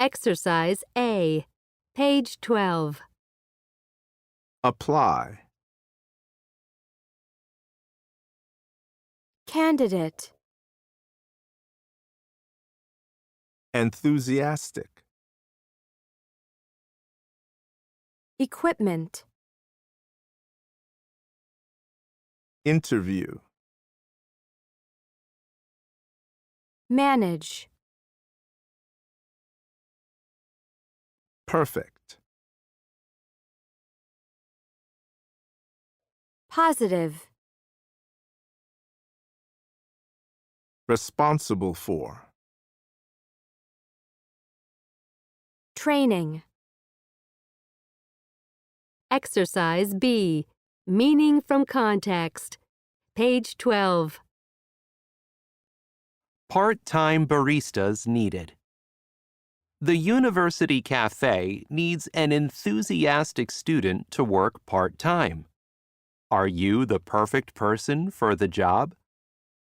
Exercise A, page 12. Apply. Candidate. Enthusiastic. Equipment. Interview. Manage. Perfect. Positive. Responsible for. Training. Exercise B, meaning from context. Page 12. Part-time baristas needed. The university cafe needs an enthusiastic student to work part-time. Are you the perfect person for the job?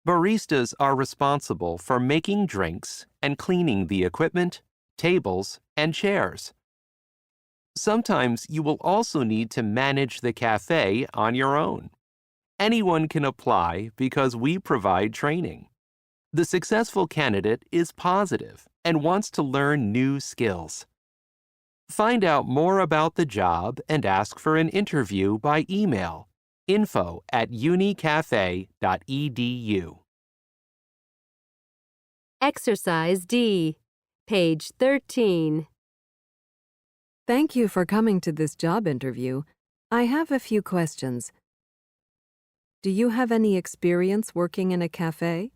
Baristas are responsible for making drinks and cleaning the equipment, tables, and chairs. Sometimes you will also need to manage the cafe on your own. Anyone can apply because we provide training. The successful candidate is positive and wants to learn new skills. Find out more about the job and ask for an interview by email info@unicafe.edu. Exercise D, page 13. Thank you for coming to this job interview. I have a few questions. Do you have any experience working in a cafe?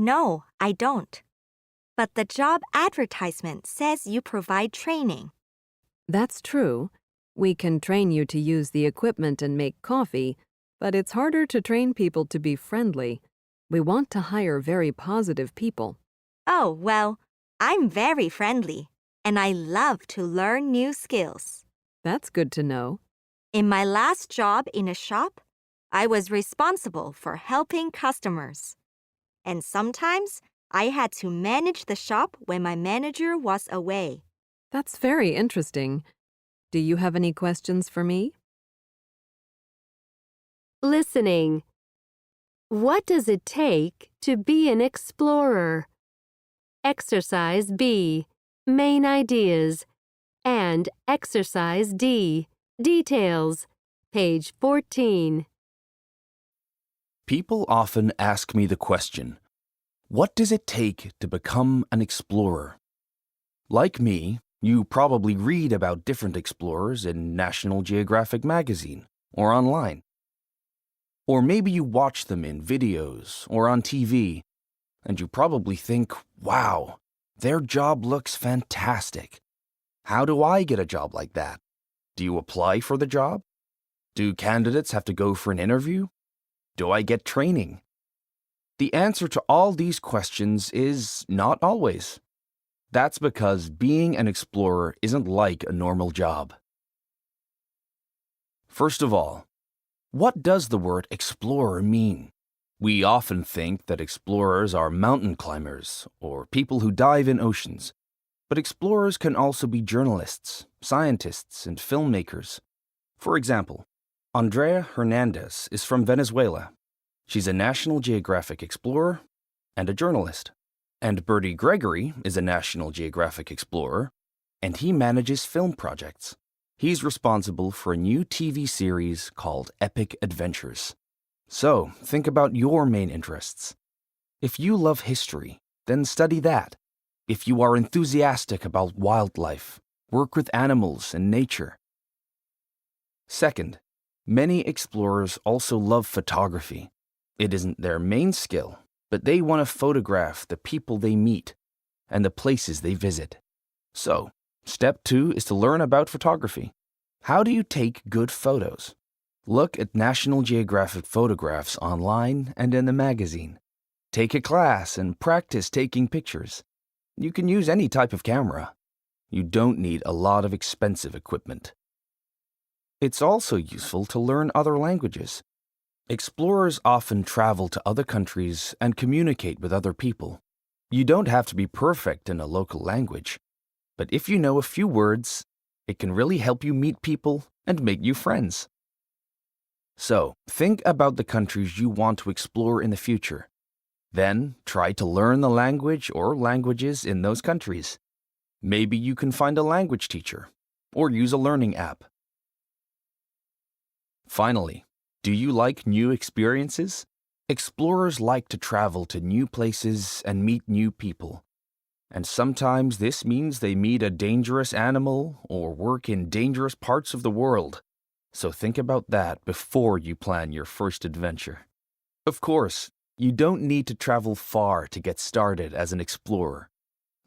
No, I don't. But the job advertisement says you provide training. That's true. We can train you to use the equipment and make coffee, but it's harder to train people to be friendly. We want to hire very positive people. Oh, well, I'm very friendly, and I love to learn new skills. That's good to know. In my last job in a shop, I was responsible for helping customers. And sometimes I had to manage the shop when my manager was away. That's very interesting. Do you have any questions for me? Listening. What does it take to be an explorer? Exercise B, main ideas, and Exercise D, details, page 14. People often ask me the question, what does it take to become an explorer? Like me, you probably read about different explorers in National Geographic magazine or online. Or maybe you watch them in videos or on TV, and you probably think, wow, their job looks fantastic. How do I get a job like that? Do you apply for the job? Do candidates have to go for an interview? Do I get training? The answer to all these questions is not always. That's because being an explorer isn't like a normal job. First of all, what does the word explorer mean? We often think that explorers are mountain climbers or people who dive in oceans, but explorers can also be journalists, scientists, and filmmakers. For example, Andrea Hernandez is from Venezuela. She's a National Geographic explorer and a journalist. And Bertie Gregory is a National Geographic explorer, and he manages film projects. He's responsible for a new TV series called Epic Adventures. So, think about your main interests. If you love history, then study that. If you are enthusiastic about wildlife, work with animals and nature. Second, many explorers also love photography. It isn't their main skill, but they want to photograph the people they meet and the places they visit. So, step 2 is to learn about photography. How do you take good photos? Look at National Geographic photographs online and in the magazine. Take a class and practice taking pictures. You can use any type of camera. You don't need a lot of expensive equipment. It's also useful to learn other languages. Explorers often travel to other countries and communicate with other people. You don't have to be perfect in a local language. But if you know a few words, it can really help you meet people and make new friends. So, think about the countries you want to explore in the future. Then, try to learn the language or languages in those countries. Maybe you can find a language teacher or use a learning app. Finally, do you like new experiences? Explorers like to travel to new places and meet new people. And sometimes this means they meet a dangerous animal or work in dangerous parts of the world. So think about that before you plan your first adventure. Of course, you don't need to travel far to get started as an explorer.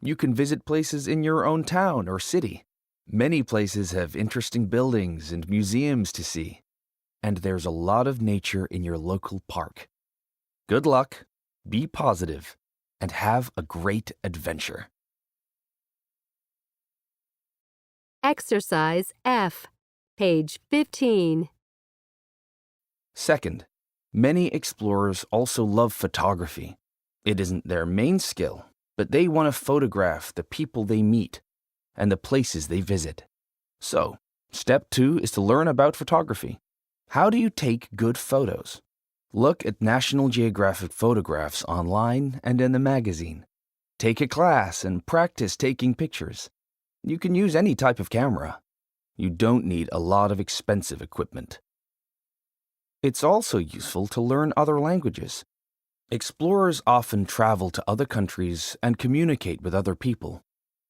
You can visit places in your own town or city. Many places have interesting buildings and museums to see. And there's a lot of nature in your local park. Good luck, be positive, and have a great adventure. Exercise F, page 15. Second, many explorers also love photography. It isn't their main skill, but they want to photograph the people they meet and the places they visit. So, step 2 is to learn about photography. How do you take good photos? Look at National Geographic photographs online and in the magazine. Take a class and practice taking pictures. You can use any type of camera. You don't need a lot of expensive equipment. It's also useful to learn other languages. Explorers often travel to other countries and communicate with other people.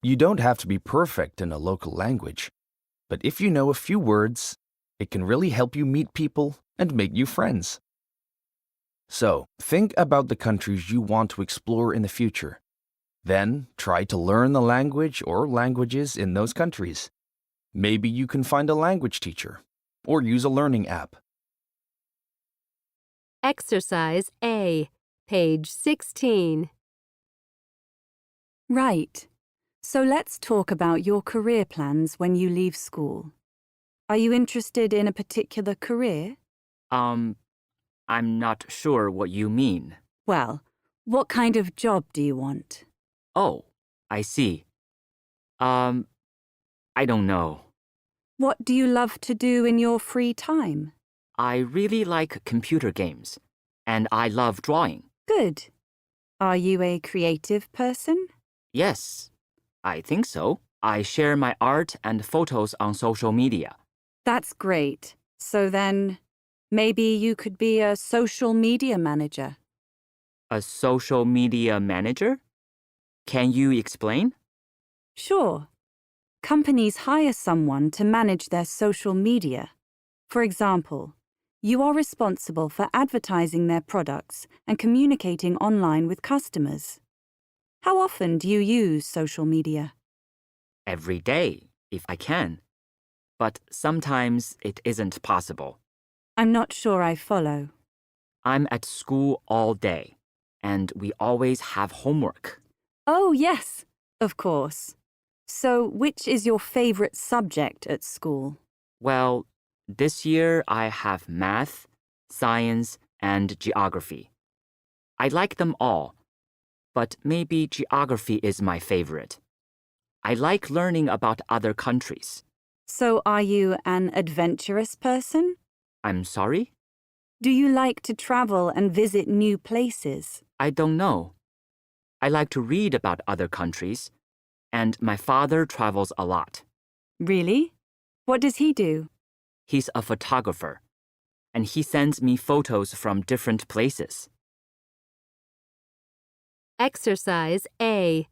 You don't have to be perfect in a local language, but if you know a few words, it can really help you meet people and make new friends. So, think about the countries you want to explore in the future. Then, try to learn the language or languages in those countries. Maybe you can find a language teacher or use a learning app. Exercise A, page 16. Right. So let's talk about your career plans when you leave school. Are you interested in a particular career? I'm not sure what you mean. Well, what kind of job do you want? Oh, I see. I don't know. What do you love to do in your free time? I really like computer games, and I love drawing. Good. Are you a creative person? Yes, I think so. I share my art and photos on social media. That's great. So then, maybe you could be a social media manager. A social media manager? Can you explain? Sure. Companies hire someone to manage their social media. For example, you are responsible for advertising their products and communicating online with customers. How often do you use social media? Every day, if I can. But sometimes it isn't possible. I'm not sure I follow. I'm at school all day, and we always have homework. Oh, yes, of course. So, which is your favorite subject at school? Well, this year I have math, science, and geography. I like them all, but maybe geography is my favorite. I like learning about other countries. So, are you an adventurous person? I'm sorry? Do you like to travel and visit new places? I don't know. I like to read about other countries, and my father travels a lot. Really? What does he do? He's a photographer, and he sends me photos from different places. Exercise A,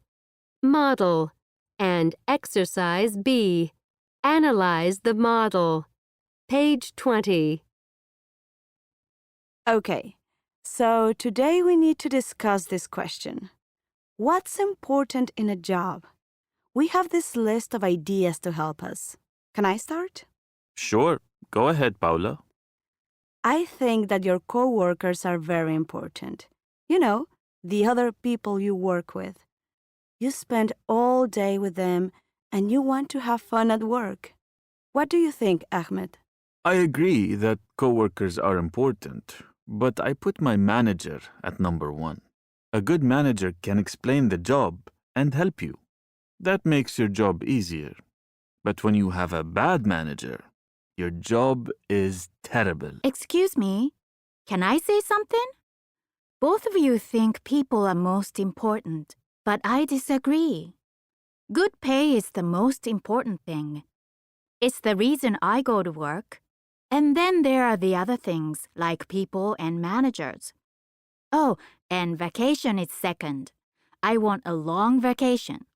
model, and exercise B, analyze the model. Page 20. Okay, so today we need to discuss this question. What's important in a job? We have this list of ideas to help us. Can I start? Sure, go ahead, Paula. I think that your coworkers are very important. You know, the other people you work with. You spend all day with them and you want to have fun at work. What do you think, Ahmed? I agree that coworkers are important, but I put my manager at number 1. A good manager can explain the job and help you. That makes your job easier. But when you have a bad manager, your job is terrible. Excuse me, can I say something? Both of you think people are most important, but I disagree. Good pay is the most important thing. It's the reason I go to work. And then there are the other things, like people and managers. Oh, and vacation is second. I want a long vacation.